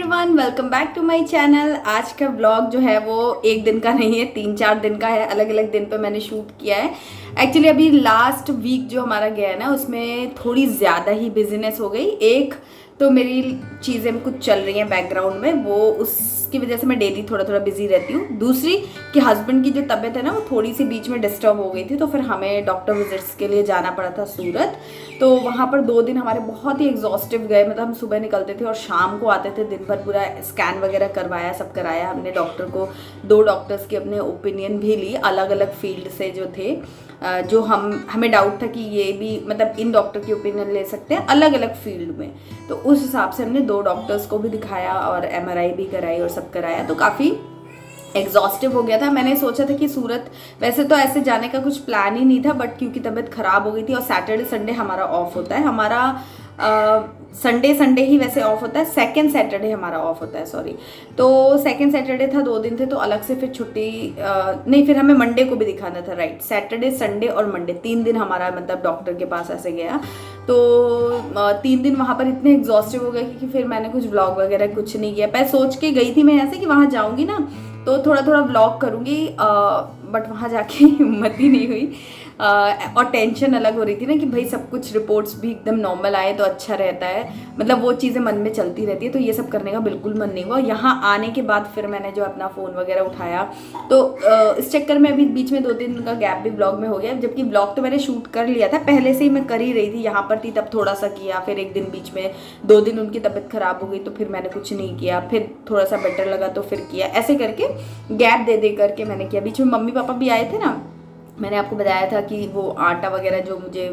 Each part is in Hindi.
Everyone, welcome back to my channel. आज का व्लॉग जो है वो एक दिन का नहीं है, 3-4 दिन का है। अलग अलग दिन पे मैंने शूट किया है। एक्चुअली अभी लास्ट वीक जो हमारा गया है ना, उसमें थोड़ी ज़्यादा ही बिजीनेस हो गई। एक तो मेरी चीज़ें कुछ चल रही हैं बैकग्राउंड में, वो उसकी वजह से मैं डेली थोड़ा थोड़ा बिजी रहती हूँ। दूसरी कि हस्बैंड की जो तबीयत है ना, वो थोड़ी सी बीच में डिस्टर्ब हो गई थी, तो फिर हमें डॉक्टर विजिट्स के लिए जाना पड़ा था सूरत। तो वहाँ पर 2 दिन हमारे बहुत ही एग्जॉस्टिव गए। मतलब हम सुबह निकलते थे और शाम को आते थे। दिन भर पूरा स्कैन वगैरह करवाया, सब कराया हमने। डॉक्टर को 2 डॉक्टर्स की अपने ओपिनियन भी ली, अलग अलग फील्ड से जो थे। जो हमें डाउट था कि ये भी मतलब इन डॉक्टर की ओपिनियन ले सकते हैं अलग अलग फील्ड में। तो उस हिसाब से हमने 2 डॉक्टर्स को भी दिखाया और MRI भी कराई और सब कराया। तो काफ़ी एग्जॉस्टिव हो गया था। मैंने सोचा था कि सूरत वैसे तो ऐसे जाने का कुछ प्लान ही नहीं था, बट क्योंकि तबीयत ख़राब हो गई थी और सैटरडे संडे हमारा ऑफ होता है। हमारा संडे ही वैसे ऑफ होता है, सेकेंड सैटरडे हमारा ऑफ होता है, सॉरी। तो सेकेंड सैटरडे था, 2 दिन थे, तो अलग से फिर छुट्टी नहीं, फिर हमें मंडे को भी दिखाना था, राइट। सैटरडे संडे और मंडे 3 दिन हमारा मतलब डॉक्टर के पास ऐसे गया। तो 3 दिन वहाँ पर इतने एग्जॉस्टिव हो गए कि फिर मैंने कुछ व्लॉग वगैरह कुछ नहीं किया। मैं सोच के गई थी मैं ऐसे कि वहाँ जाऊँगी ना तो थोड़ा थोड़ा व्लॉग करूँगी, बट वहाँ जाके हिम्मत ही नहीं हुई। और टेंशन अलग हो रही थी ना कि भाई सब कुछ रिपोर्ट्स भी एकदम नॉर्मल आए तो अच्छा रहता है। मतलब वो चीज़ें मन में चलती रहती है, तो ये सब करने का बिल्कुल मन नहीं हुआ। यहाँ आने के बाद फिर मैंने जो अपना फ़ोन वगैरह उठाया, तो इस चक्कर में अभी बीच में 2 दिन का गैप भी ब्लॉग में हो गया। जबकि ब्लॉग तो मैंने शूट कर लिया था पहले से ही, मैं कर ही रही थी। यहाँ पर थी तब थोड़ा सा किया, फिर एक दिन बीच में 2 दिन उनकी तबीयत ख़राब हो गई तो फिर मैंने कुछ नहीं किया, फिर थोड़ा सा बेटर लगा तो फिर किया। ऐसे करके गैप दे दे करके मैंने किया। बीच में मम्मी पापा भी आए थे ना, मैंने आपको बताया था कि वो आटा वगैरह जो मुझे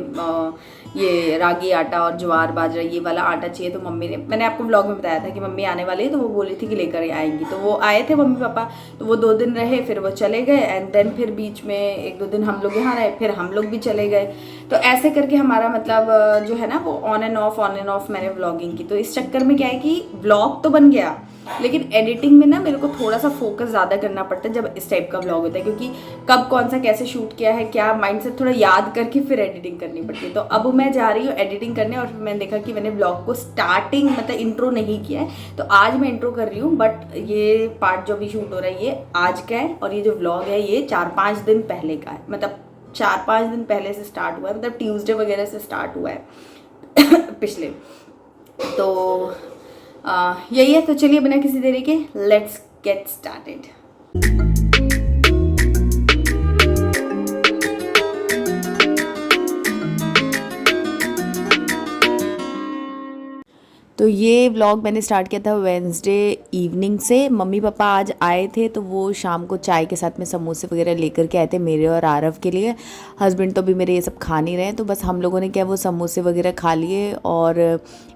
ये रागी आटा और ज्वार बाजरा ये वाला आटा चाहिए, तो मम्मी ने, मैंने आपको व्लॉग में बताया था कि मम्मी आने वाली है, तो वो बोली थी कि लेकर आएंगी। तो वो आए थे मम्मी पापा, तो वो 2 दिन रहे, फिर वो चले गए। एंड देन फिर बीच में 1-2 दिन हम लोग यहाँ रहे, फिर हम लोग भी चले गए। तो ऐसे करके हमारा मतलब जो है ना वो ऑन एंड ऑफ मैंने व्लॉगिंग की। तो इस चक्कर में क्या है कि व्लॉग तो बन गया, लेकिन एडिटिंग में ना मेरे को थोड़ा सा फोकस ज़्यादा करना पड़ता है जब इस टाइप का व्लॉग होता है, क्योंकि कब कौन सा कैसे शूट किया है, क्या माइंड से थोड़ा याद करके फिर एडिटिंग करनी पड़ती है। तो अब मैं जा रही हूँ एडिटिंग करने, और फिर मैंने देखा कि मैंने व्लॉग को स्टार्टिंग मतलब इंट्रो नहीं किया है, तो आज मैं इंट्रो कर रही हूँ। बट ये पार्ट जो भी शूट हो रहा है ये आज का है, और ये जो व्लॉग है ये 4-5 दिन पहले का है। मतलब 4-5 दिन पहले से स्टार्ट हुआ है, मतलब ट्यूसडे वगैरह से स्टार्ट हुआ है पिछले। तो यही है। तो चलिए बिना किसी देरी के लेट्स गेट स्टार्टेड। तो ये व्लॉग मैंने स्टार्ट किया था वेडनेसडे इवनिंग से। मम्मी पापा आज आए थे, तो वो शाम को चाय के साथ में समोसे वगैरह लेकर के आए थे मेरे और आरव के लिए। हस्बैंड तो अभी मेरे ये सब खा नहीं रहे हैं, तो बस हम लोगों ने क्या वो समोसे वगैरह खा लिए, और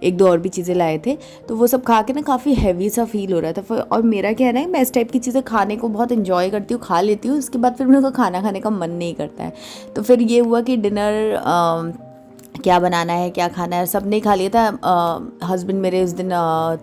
1-2 और भी चीज़ें लाए थे। तो वो सब खा के ना काफ़ी हैवी सा फील हो रहा था। और मेरा क्या है ना, मैं इस टाइप की चीज़ें खाने को बहुत इन्जॉय करती हूँ, खा लेती हूँ, उसके बाद फिर मेरे को खाना खाने का मन नहीं करता है। तो फिर ये हुआ कि डिनर क्या बनाना है, क्या खाना है, सब ने खा लिया था। हस्बैंड मेरे उस दिन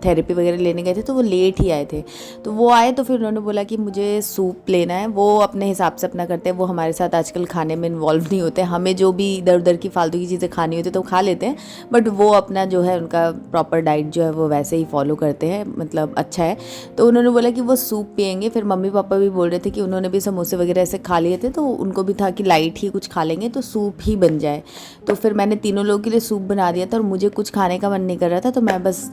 थेरेपी वगैरह लेने गए थे, तो वो लेट ही आए थे। तो वो आए तो फिर उन्होंने बोला कि मुझे सूप लेना है। वो अपने हिसाब से अपना करते हैं, वो हमारे साथ आजकल खाने में इन्वॉल्व नहीं होते। हमें जो भी इधर उधर की फालतू की चीज़ें खानी होती है तो खा लेते हैं, बट वो अपना जो है उनका प्रॉपर डाइट जो है वो वैसे ही फॉलो करते हैं, मतलब अच्छा है। तो उन्होंने बोला कि वो सूप पियेंगे। फिर मम्मी पापा भी बोल रहे थे कि उन्होंने भी समोसे वगैरह ऐसे खा लिए थे, तो उनको भी था कि लाइट ही कुछ खा लेंगे, तो सूप ही बन जाए। तो फिर मैंने तीनों लोगों के लिए सूप बना दिया था, और मुझे कुछ खाने का मन नहीं कर रहा था, तो मैं बस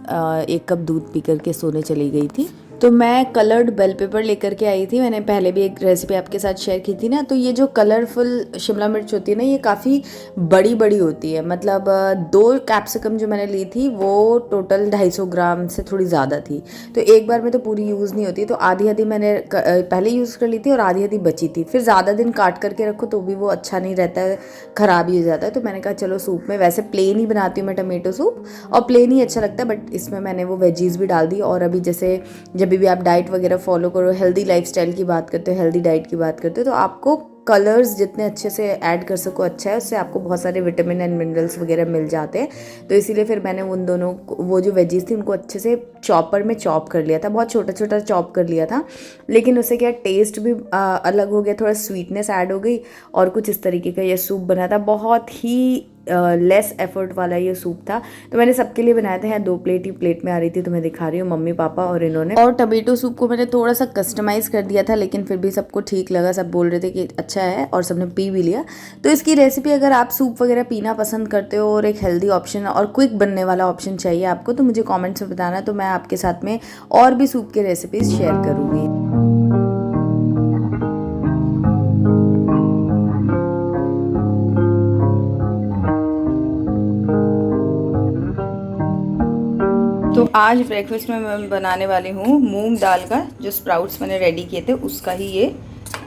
1 कप दूध पी करके सोने चली गई थी। तो मैं कलर्ड बेल पेपर लेकर के आई थी। मैंने पहले भी एक रेसिपी आपके साथ शेयर की थी ना। तो ये जो कलरफुल शिमला मिर्च होती है ना, ये काफ़ी बड़ी बड़ी होती है। मतलब 2 कैप्सिकम जो मैंने ली थी वो टोटल 250 ग्राम से थोड़ी ज़्यादा थी। तो एक बार में तो पूरी यूज़ नहीं होती, तो आधी आधी मैंने पहले यूज़ कर ली थी और आधी आधी बची थी। फिर ज़्यादा दिन काट करके रखो तो भी वो अच्छा नहीं रहता है, ख़राब ही हो जाता है। तो मैंने कहा चलो सूप में, वैसे प्लेन ही बनाती हूँ मैं टमेटो सूप, और प्लेन ही अच्छा लगता है, बट इसमें मैंने वो वेजीज़ भी डाल दी। और अभी जैसे जब भी आप डाइट वगैरह फॉलो करो, हेल्दी लाइफस्टाइल की बात करते हो, हेल्दी डाइट की बात करते हो, तो आपको कलर्स जितने अच्छे से ऐड कर सको अच्छा है। उससे आपको बहुत सारे विटामिन एंड मिनरल्स वगैरह मिल जाते हैं। तो इसीलिए फिर मैंने उन दोनों वो जो वेजीज थी उनको अच्छे से चॉपर में चॉप कर लिया था, बहुत छोटा छोटा चॉप कर लिया था। लेकिन उससे क्या टेस्ट भी अलग हो गया, थोड़ा स्वीटनेस ऐड हो गई, और कुछ इस तरीके का ये सूप बना था। बहुत ही लेस एफर्ट वाला ये सूप था। तो मैंने सबके लिए बनाया था। यहाँ 2 प्लेट ही प्लेट में आ रही थी, तो मैं दिखा रही हूँ, मम्मी पापा और इन्होंने। और टमेटो सूप को मैंने थोड़ा सा कस्टमाइज़ कर दिया था, लेकिन फिर भी सबको ठीक लगा, सब बोल रहे थे कि अच्छा है और सबने पी भी लिया। तो इसकी रेसिपी, अगर आप सूप वगैरह पीना पसंद करते हो और एक हेल्दी ऑप्शन और क्विक बनने वाला ऑप्शन चाहिए आपको, तो मुझे कॉमेंट्स में बताना, तो मैं आपके साथ में और भी सूप की रेसिपीज़ शेयर करूँगी। तो आज ब्रेकफास्ट में मैं बनाने वाली हूँ मूंग दाल का, जो स्प्राउट्स मैंने रेडी किए थे उसका ही ये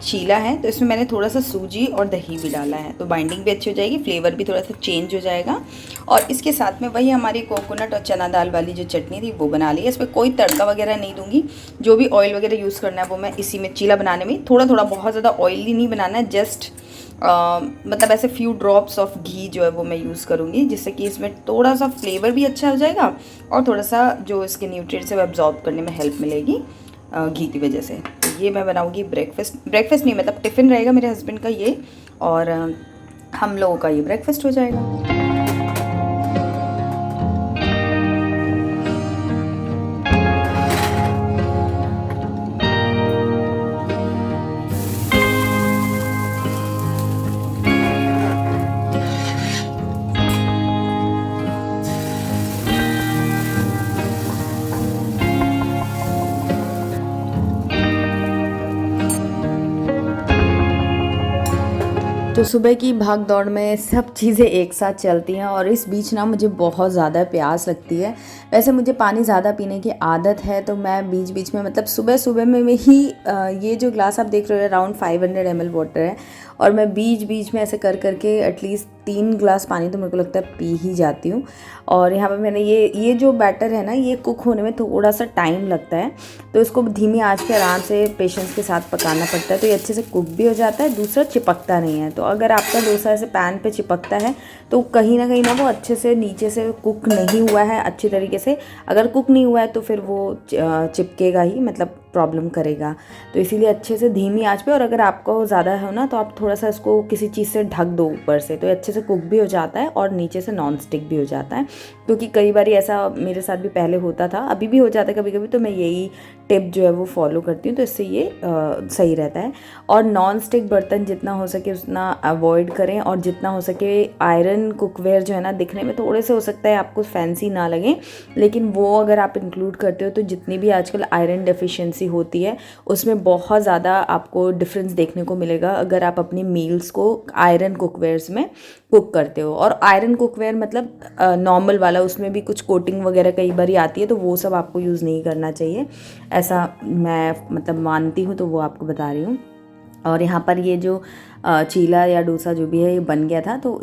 चीला है। तो इसमें मैंने थोड़ा सा सूजी और दही भी डाला है, तो बाइंडिंग भी अच्छी हो जाएगी, फ्लेवर भी थोड़ा सा चेंज हो जाएगा। और इसके साथ में वही हमारी कोकोनट और चना दाल वाली जो चटनी थी वो बना ली है। इसमें कोई तड़का वगैरह नहीं दूंगी, जो भी ऑयल वगैरह यूज़ करना है वो मैं इसी में चीला बनाने में थोड़ा थोड़ा, बहुत ज़्यादा ऑयली नहीं बनाना है, जस्ट मतलब ऐसे फ्यू ड्रॉप्स ऑफ घी जो है वो मैं यूज़ करूँगी, जिससे कि इसमें थोड़ा सा फ्लेवर भी अच्छा हो जाएगा और थोड़ा सा जो इसके न्यूट्रिएंट्स है वो एब्जॉर्ब करने में हेल्प मिलेगी घी की वजह से। तो ये मैं बनाऊँगी ब्रेकफास्ट नहीं, मतलब टिफ़िन रहेगा मेरे हस्बैंड का ये, और हम लोगों का ये ब्रेकफास्ट हो जाएगा। तो सुबह की भाग दौड़ में सब चीज़ें एक साथ चलती हैं, और इस बीच ना मुझे बहुत ज़्यादा प्यास लगती है। वैसे मुझे पानी ज़्यादा पीने की आदत है, तो मैं बीच बीच में, मतलब सुबह सुबह में ही ये जो ग्लास आप देख रहे हो अराउंड 500 ml वाटर है, और मैं बीच बीच में ऐसे कर करके एटलीस्ट 3 ग्लास पानी तो मेरे को लगता है पी ही जाती हूँ। और यहाँ पे मैंने ये जो बैटर है ना, ये कुक होने में थोड़ा सा टाइम लगता है, तो इसको धीमी आंच पे आराम से पेशेंस के साथ पकाना पड़ता है, तो ये अच्छे से कुक भी हो जाता है, दूसरा चिपकता नहीं है। तो अगर आपका डोसा ऐसे पैन पे चिपकता है तो कहीं ना वो अच्छे से नीचे से कुक नहीं हुआ है अच्छी तरीके से। अगर कुक नहीं हुआ है तो फिर वो चिपकेगा ही, मतलब प्रॉब्लम करेगा। तो इसीलिए अच्छे से धीमी आंच पे, और अगर आपको ज़्यादा हो ना तो आप थोड़ा सा इसको किसी चीज़ से ढक दो ऊपर से, तो अच्छे से कुक भी हो जाता है और नीचे से नॉन स्टिक भी हो जाता है। क्योंकि कई बार ऐसा मेरे साथ भी पहले होता था, अभी भी हो जाता है कभी कभी, तो मैं यही टिप जो है वो फॉलो करती हूँ, तो इससे ये सही रहता है। और नॉन स्टिक बर्तन जितना हो सके उतना अवॉइड करें, और जितना हो सके आयरन कुकवेयर जो है ना, दिखने में थोड़े से हो सकता है आपको फैंसी ना लगे, लेकिन वो अगर आप इंक्लूड करते हो तो जितनी भी आजकल आयरन डेफिशिएंसी होती है उसमें बहुत ज़्यादा आपको डिफरेंस देखने को मिलेगा अगर आप अपनी मील्स को आयरन कुकवेयर्स में कुक करते हो। और आयरन कुकवेयर मतलब नॉर्मल वाला, उसमें भी कुछ कोटिंग वगैरह कई बार आती है, तो वो सब आपको यूज़ नहीं करना चाहिए, ऐसा मैं मतलब मानती हूँ, तो वो आपको बता रही हूँ। और यहाँ पर ये जो चीला या डोसा जो भी है ये बन गया था, तो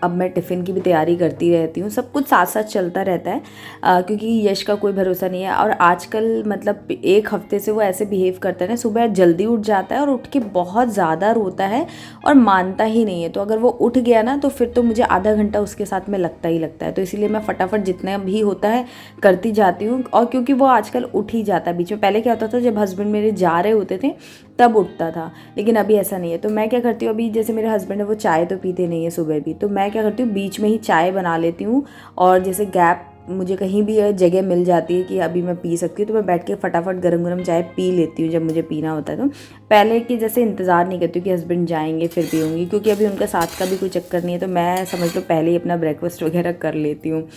अब मैं टिफ़िन की भी तैयारी करती रहती हूँ, सब कुछ साथ साथ चलता रहता है, क्योंकि यश का कोई भरोसा नहीं है। और आजकल मतलब 1 हफ्ते से वो ऐसे बिहेव करता है ना, सुबह जल्दी उठ जाता है और उठ के बहुत ज़्यादा रोता है और मानता ही नहीं है। तो अगर वो उठ गया ना तो फिर तो मुझे आधा घंटा उसके साथ में लगता ही लगता है, तो इसीलिए मैं फटाफट जितना भी होता है करती जाती हूँ। और क्योंकि वो आजकल उठ ही जाता है बीच में, पहले क्या होता था जब हस्बैंड मेरे जा रहे होते थे तब उठता था, लेकिन अभी ऐसा नहीं है। तो मैं क्या करती हूँ, अभी जैसे मेरे हस्बैंड है वो चाय तो पीते नहीं है सुबह भी, तो मैं क्या करती हूँ बीच में ही चाय बना लेती हूँ, और जैसे गैप मुझे कहीं भी जगह मिल जाती है कि अभी मैं पी सकती हूँ, तो मैं बैठ के फटाफट गरम गरम चाय पी लेती हूँ जब मुझे पीना होता है। तो पहले की जैसे इंतज़ार नहीं करती हूँ कि हस्बैंड जाएंगे फिर पीऊँगी, क्योंकि अभी उनका साथ का भी कोई चक्कर नहीं है, तो मैं समझ लो पहले ही अपना ब्रेकफास्ट वगैरह कर लेती हूँ।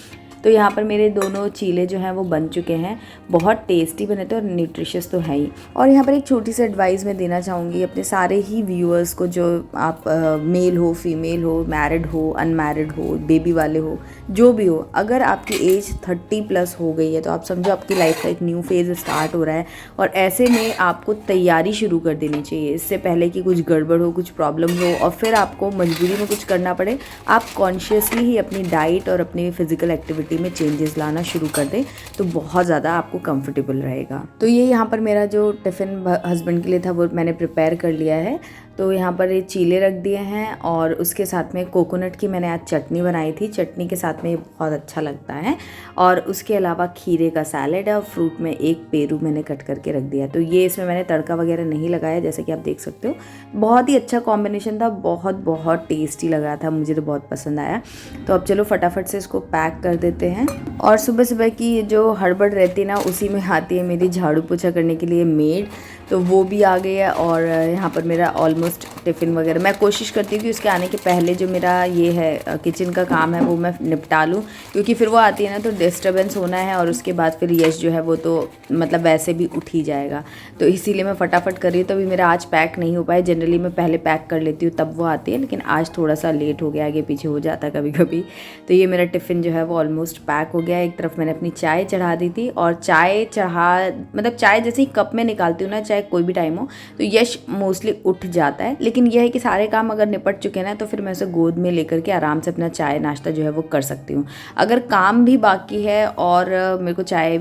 तो यहाँ पर मेरे दोनों चीले जो हैं वो बन चुके हैं, बहुत टेस्टी बने थे और न्यूट्रिशियस तो है ही। और यहाँ पर एक छोटी सी एडवाइस मैं देना चाहूँगी अपने सारे ही व्यूअर्स को, जो आप मेल हो फीमेल हो, मैरिड हो अनमैरिड हो, बेबी वाले हो, जो भी हो, अगर आपकी एज 30+ हो गई है तो आप समझो आपकी लाइफ का एक न्यू फेज़ स्टार्ट हो रहा है, और ऐसे में आपको तैयारी शुरू कर देनी चाहिए, इससे पहले कि कुछ गड़बड़ हो, कुछ प्रॉब्लम हो और फिर आपको मजबूरी में कुछ करना पड़े। आप कॉन्शियसली ही अपनी डाइट और अपनी फिजिकल एक्टिविटी में चेंजेस लाना शुरू कर दें, तो बहुत ज़्यादा आपको कंफर्टेबल रहेगा। तो ये यहाँ पर मेरा जो टिफ़िन हस्बैंड के लिए था वो मैंने प्रिपेयर कर लिया है। तो यहाँ पर ये चीले रख दिए हैं और उसके साथ में कोकोनट की मैंने आज चटनी बनाई थी। चटनी के साथ में ये बहुत अच्छा लगता है। और उसके अलावा खीरे का सैलेड है और फ्रूट में एक पेरू मैंने कट करके रख दिया। तो ये इसमें मैंने तड़का वगैरह नहीं लगाया, जैसे कि आप देख सकते हो। बहुत ही अच्छा कॉम्बिनेशन था, बहुत बहुत टेस्टी लगा था, मुझे तो बहुत पसंद आया। तो अब चलो फटाफट से इसको पैक कर देते हैं। और सुबह सुबह की जो हड़बड़ रहती है ना, उसी में आती है मेरी झाड़ू पोछा करने के लिए मेड। तो वो भी आ गई है और यहाँ पर मेरा ऑलमोस्ट टिफ़िन वगैरह मैं कोशिश करती हूँ कि उसके आने के पहले जो मेरा ये है किचन का काम है वो मैं निपटा लूँ, क्योंकि फिर वो आती है ना तो डिस्टर्बेंस होना है और उसके बाद फिर यश जो है वो तो मतलब वैसे भी उठ ही जाएगा। तो इसीलिए मैं फटाफट कर रही हूँ। तो अभी मेरा आज पैक नहीं हो पाया, जनरली मैं पहले पैक कर लेती हूँ तब वो आती है, लेकिन आज थोड़ा सा लेट हो गया, आगे पीछे हो जाता कभी कभी। तो ये मेरा टिफ़िन जो है वो ऑलमोस्ट पैक हो गया। एक तरफ मैंने अपनी चाय चढ़ा दी थी और चाय मतलब चाय जैसे ही कप में निकालती हूँ ना, चाहे कोई भी टाइम हो, तो यश मोस्टली उठ जाता है। लेकिन यह है कि सारे काम अगर निपट चुके ना तो फिर मैं उसे गोद में लेकर के आराम से अपना चाय नाश्ता जो है वो कर सकती हूँ। अगर काम भी बाकी है और मेरे को चाय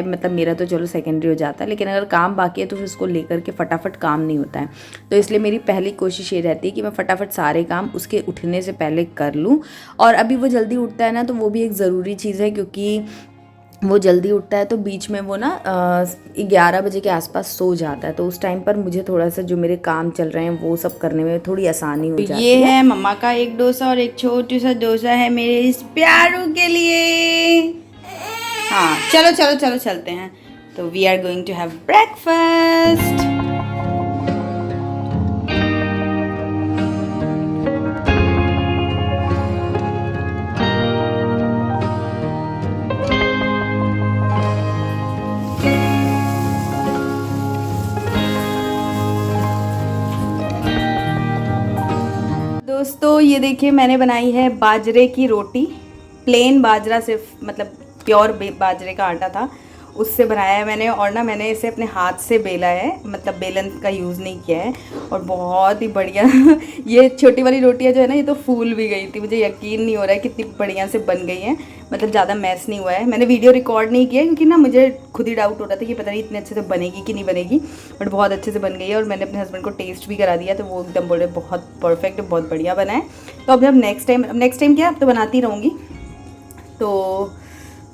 मतलब मेरा तो चलो सेकेंडरी हो जाता है, लेकिन अगर काम बाकी है तो फिर उसको लेकर के फटाफट काम नहीं होता है। तो इसलिए मेरी पहली कोशिश ये रहती है कि मैं फटाफट सारे काम उसके उठने से पहले कर लूँ। और अभी वो जल्दी उठता है ना, तो वो भी एक ज़रूरी चीज़ है, क्योंकि वो जल्दी उठता है तो बीच में वो ना 11 बजे के आसपास सो जाता है। तो उस टाइम पर मुझे थोड़ा सा जो मेरे काम चल रहे हैं वो सब करने में थोड़ी आसानी हो जाती है। ये है मम्मा का एक डोसा और एक छोटी सा डोसा है मेरे इस प्यारू के लिए। हाँ चलो चलो चलो चलते हैं। तो we are going to have breakfast. दोस्तों ये देखिए, मैंने बनाई है बाजरे की रोटी। प्लेन बाजरा, सिर्फ मतलब प्योर बाजरे का आटा था, उससे बनाया है मैंने। और ना मैंने इसे अपने हाथ से बेला है, मतलब बेलन का यूज़ नहीं किया है। और बहुत ही बढ़िया ये छोटी वाली रोटियां जो है ना, ये तो फूल भी गई थी। मुझे यकीन नहीं हो रहा है कितनी बढ़िया से बन गई है, मतलब ज़्यादा मैस नहीं हुआ है। मैंने वीडियो रिकॉर्ड नहीं किया क्योंकि ना मुझे खुद ही डाउट हो रहा था कि पता नहीं इतने अच्छे से बनेगी कि नहीं बनेगी, बट बहुत अच्छे से बन गई है। और मैंने अपने हस्बैंड को टेस्ट भी करा दिया, तो वो एकदम बोल रहे बहुत परफेक्ट है, बहुत बढ़िया बना है। तो अब जब नेक्स्ट टाइम क्या, अब तो बनाती रहूँगी, तो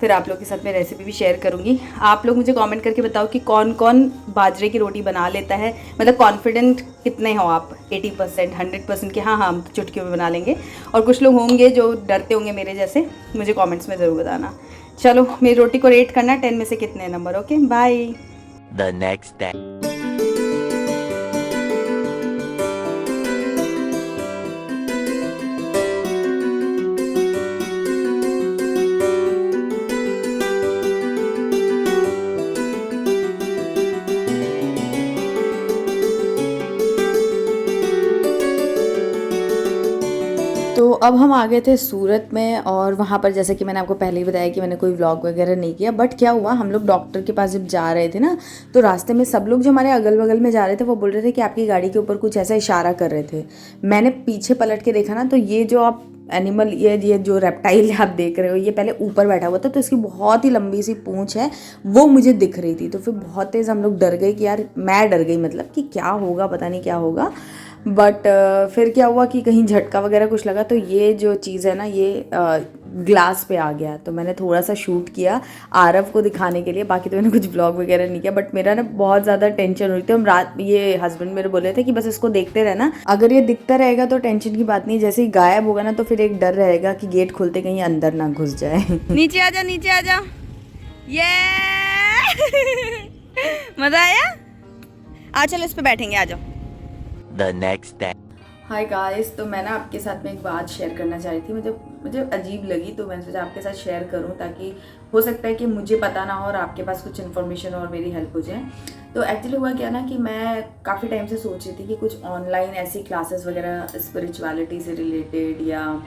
फिर आप लोग के साथ मैं रेसिपी भी शेयर करूँगी। आप लोग मुझे कमेंट करके बताओ कि कौन कौन बाजरे की रोटी बना लेता है, मतलब कॉन्फिडेंट कितने हो आप, 80%, 100% कि हाँ हम चुटकियों में बना लेंगे। और कुछ लोग होंगे जो डरते होंगे मेरे जैसे, मुझे कमेंट्स में ज़रूर बताना। चलो मेरी रोटी को रेट करना 10 में से कितने नंबर। Okay bye. The next day. तो अब हम आ गए थे सूरत में, और वहाँ पर जैसे कि मैंने आपको पहले ही बताया कि मैंने कोई व्लॉग वगैरह नहीं किया। बट क्या हुआ, हम लोग डॉक्टर के पास जब जा रहे थे ना, तो रास्ते में सब लोग जो हमारे अगल बगल में जा रहे थे वो बोल रहे थे कि आपकी गाड़ी के ऊपर कुछ ऐसा इशारा कर रहे थे। मैंने पीछे पलट के देखा ना, तो ये जो आप एनिमल, ये जो रेप्टाइल आप देख रहे हो, ये पहले ऊपर बैठा हुआ था, तो इसकी बहुत ही लंबी सी पूंछ है, वो मुझे दिख रही थी। तो फिर बहुत तेज़ हम लोग डर गए कि यार, मैं डर गई मतलब कि क्या होगा, पता नहीं क्या होगा। बट फिर क्या हुआ कि कहीं झटका वगैरह कुछ लगा, तो ये जो चीज़ है ना, ये ग्लास पे आ गया। तो मैंने थोड़ा सा शूट किया आरव को दिखाने के लिए, बाकी तो मैंने कुछ ब्लॉग वगैरह नहीं किया। बट मेरा ना बहुत ज़्यादा टेंशन हो रही थी। हम रात, ये हस्बैंड मेरे बोले थे कि बस इसको देखते रहना, अगर ये दिखता रहेगा तो टेंशन की बात नहीं, जैसे ही गायब होगा ना तो फिर एक डर रहेगा कि गेट खोलते कहीं अंदर ना घुस जाए। नीचे आ जा, नीचे आ जा। ये मज़ा आया? आ चलो इस पे बैठेंगे, आ जाओ। The next day. Hi guys, तो मैं ना आपके साथ में एक बात शेयर करना चाह रही थी, मुझे अजीब लगी, तो मैंने सोचा आपके साथ शेयर करूं, ताकि हो सकता है कि मुझे पता ना हो और आपके पास कुछ इन्फॉर्मेशन और मेरी हेल्प हो जाए। तो एक्चुअली हुआ क्या ना कि मैं काफ़ी टाइम से सोच रही थी कि कुछ ऑनलाइन ऐसी क्लासेस वगैरह स्पिरिचुअलिटी से रिलेटेड या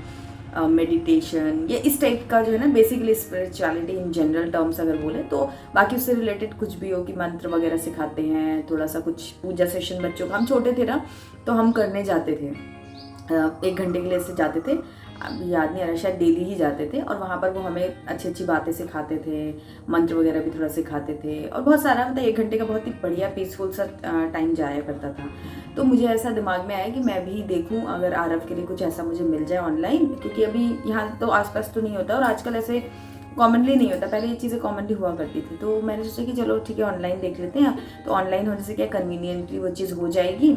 मेडिटेशन, ये इस टाइप का जो है ना, basically spirituality in general terms अगर बोले तो, बाकी उससे रिलेटेड कुछ भी हो कि मंत्र वगैरह सिखाते हैं, थोड़ा सा कुछ पूजा सेशन बच्चों का, हम छोटे थे ना तो हम करने जाते थे, 1 घंटे के लिए से जाते थे, अब याद नहीं आ रहा, शायद डेली ही जाते थे। और वहाँ पर वो हमें अच्छी अच्छी बातें सिखाते थे, मंत्र वगैरह भी थोड़ा सिखाते थे, और बहुत सारा मतलब 1 घंटे का बहुत ही बढ़िया पीसफुल सा टाइम जाया करता था। तो मुझे ऐसा दिमाग में आया कि मैं भी देखूं अगर आरव के लिए कुछ ऐसा मुझे मिल जाए ऑनलाइन, क्योंकि अभी यहाँ तो आसपास तो नहीं होता और आजकल ऐसे कॉमनली नहीं होता, पहले ये चीज़ें कॉमनली हुआ करती थी। तो मैंने सोचा कि चलो ठीक है ऑनलाइन देख लेते हैं, तो ऑनलाइन होने से क्या कन्वीनियंटली वो चीज़ हो जाएगी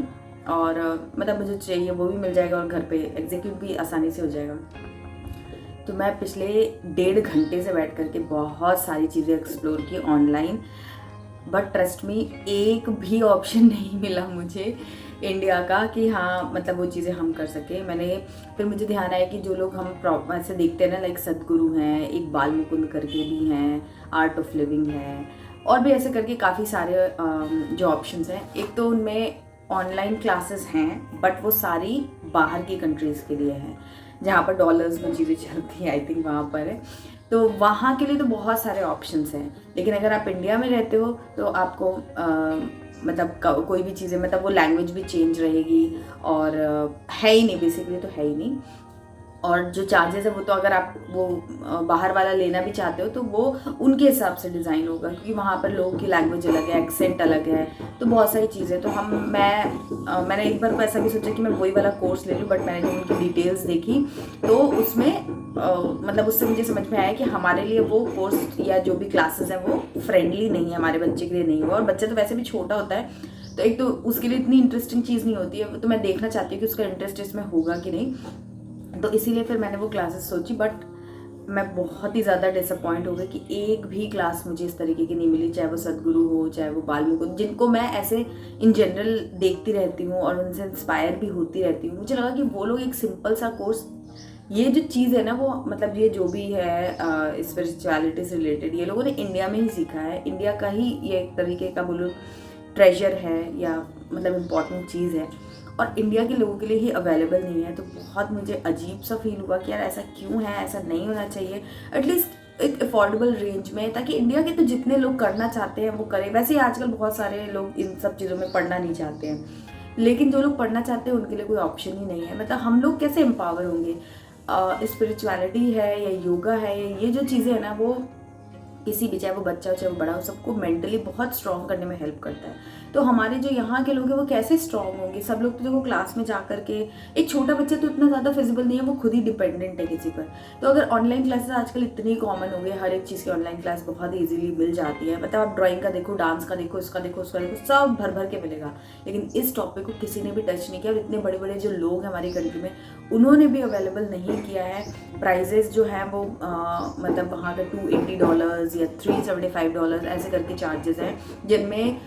और मतलब मुझे चाहिए वो भी मिल जाएगा और घर पे एग्जीक्यूट भी आसानी से हो जाएगा। तो मैं पिछले 1.5 घंटे से बैठ करके बहुत सारी चीज़ें एक्सप्लोर की ऑनलाइन, बट ट्रस्ट मी एक भी ऑप्शन नहीं मिला मुझे इंडिया का कि हाँ मतलब वो चीज़ें हम कर सके। फिर मुझे ध्यान आया कि जो लोग हम ऐसे देखते हैं ना, लाइक सदगुरु हैं, एक बाल मुकुंद करके भी हैं, आर्ट ऑफ लिविंग है, और भी ऐसे करके काफ़ी सारे जो ऑप्शंस हैं। एक तो उनमें ऑनलाइन क्लासेस हैं बट वो सारी बाहर की कंट्रीज़ के लिए हैं, जहाँ पर डॉलर्स में चीज़ें चलती हैं, आई थिंक वहाँ पर है। तो वहाँ के लिए तो बहुत सारे ऑप्शंस हैं, लेकिन अगर आप इंडिया में रहते हो तो आपको मतलब कोई भी चीज़ें, मतलब वो लैंग्वेज भी चेंज रहेगी और है ही नहीं, बेसिकली तो है ही नहीं। और जो चार्जेस है वो तो अगर आप वो बाहर वाला लेना भी चाहते हो तो वो उनके हिसाब से डिज़ाइन होगा, क्योंकि वहाँ पर लोगों की लैंग्वेज अलग है, एक्सेंट अलग है, तो बहुत सारी चीज़ें। तो मैंने एक बार को ऐसा भी सोचा कि मैं वही वाला कोर्स ले लूँ, बट मैंने जब उनकी डिटेल्स देखी तो उसमें मतलब उससे मुझे समझ में आया कि हमारे लिए वो कोर्स या जो भी क्लासेस हैं वो फ्रेंडली नहीं है, हमारे बच्चे के लिए नहीं हुआ। और बच्चा तो वैसे भी छोटा होता है, तो एक तो उसके लिए इतनी इंटरेस्टिंग चीज़ नहीं होती है, तो मैं देखना चाहती हूँ कि उसका इंटरेस्ट इसमें होगा कि नहीं। तो इसीलिए फिर मैंने वो क्लासेस सोची, बट मैं बहुत ही ज़्यादा डिसअपॉइंट हो गई कि एक भी क्लास मुझे इस तरीके की नहीं मिली, चाहे वो सदगुरु हो, चाहे वो बाल मुकुंद, जिनको मैं ऐसे इन जनरल देखती रहती हूँ और उनसे इंस्पायर भी होती रहती हूँ। मुझे लगा कि वो लोग एक सिंपल सा कोर्स, ये जो चीज़ है ना वो मतलब ये जो भी है स्पिरिचुअलिटी से रिलेटेड, ये लोगों ने इंडिया में ही सीखा है, इंडिया का ही ये एक तरीके का बोलो ट्रेजर है या मतलब इम्पॉर्टेंट चीज़ है, और इंडिया के लोगों के लिए ही अवेलेबल नहीं है। तो बहुत मुझे अजीब सा फील हुआ कि यार ऐसा क्यों है, ऐसा नहीं होना चाहिए, एटलीस्ट एक अफोर्डेबल रेंज में, ताकि इंडिया के तो जितने लोग करना चाहते हैं वो करें। वैसे ही आजकल बहुत सारे लोग इन सब चीज़ों में पढ़ना नहीं चाहते हैं, लेकिन जो लोग पढ़ना चाहते हैं उनके लिए कोई ऑप्शन ही नहीं है। मतलब हम लोग कैसे एम्पावर होंगे? स्पिरिचुअलिटी है या योगा है या ये जो चीज़ें हैं ना, वो किसी भी, चाहे वो बच्चा हो चाहे वो बड़ा हो, सबको मेंटली बहुत स्ट्रॉन्ग करने में हेल्प करता है। तो हमारे जो यहाँ के लोग हैं वो कैसे स्ट्रॉन्ग होंगे? सब लोग तो देखो क्लास में जा करके, एक छोटा बच्चा तो इतना ज़्यादा फिजिबल नहीं है, वो खुद ही डिपेंडेंट है किसी पर। तो अगर ऑनलाइन क्लासेस आजकल इतनी कॉमन हो गई, हर एक चीज़ की ऑनलाइन क्लास बहुत ईजिली मिल जाती है। मतलब आप ड्राइंग का देखो, डांस का देखो, इसका देखो, उसका देखो, सब भर भर के मिलेगा। लेकिन इस टॉपिक को किसी ने भी टच नहीं किया। इतने बड़े बड़े जो लोग हैं हमारी कंट्री में, उन्होंने भी अवेलेबल नहीं किया है। प्राइजेस जो हैं वो मतलब वहाँ का $280 या $375 ऐसे करके चार्जेस हैं, जिनमें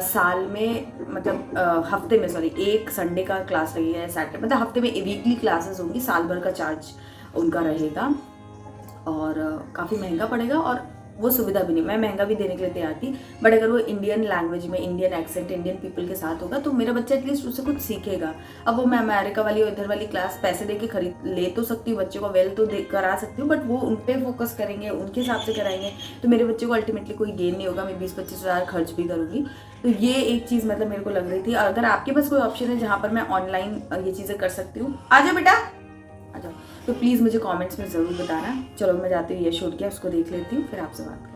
साल में मतलब हफ्ते में एक संडे का क्लास लगेगा या सैटरडे, मतलब हफ्ते में वीकली क्लासेस होंगी, साल भर का चार्ज उनका रहेगा और काफ़ी महंगा पड़ेगा। और वो सुविधा भी नहीं, मैं महंगा भी देने के लिए तैयार थी, बट अगर वो इंडियन लैंग्वेज में, इंडियन एक्सेंट, इंडियन पीपल के साथ होगा तो मेरा बच्चा एटलीस्ट उससे कुछ सीखेगा। अब वो मैं अमेरिका वाली और इधर वाली क्लास पैसे दे के खरीद ले तो सकती हूँ, बच्चे को वेल तो करा सकती हूँ, बट वो उन पर फोकस करेंगे, उनके हिसाब से कराएंगे, तो मेरे बच्चे को अल्टीमेटली कोई गेन नहीं होगा। मैं 20-25 हज़ार खर्च भी करूँगी। तो ये एक चीज़ मतलब मेरे को लग रही थी। अगर आपके पास कोई ऑप्शन है जहाँ पर मैं ऑनलाइन ये चीज़ें कर सकती हूँ, आ जाओ बेटा, आ जाओ, तो प्लीज़ मुझे कमेंट्स में ज़रूर बताना। चलो मैं जाती हूँ, ये शूट किया उसको देख लेती हूँ, फिर आपसे बात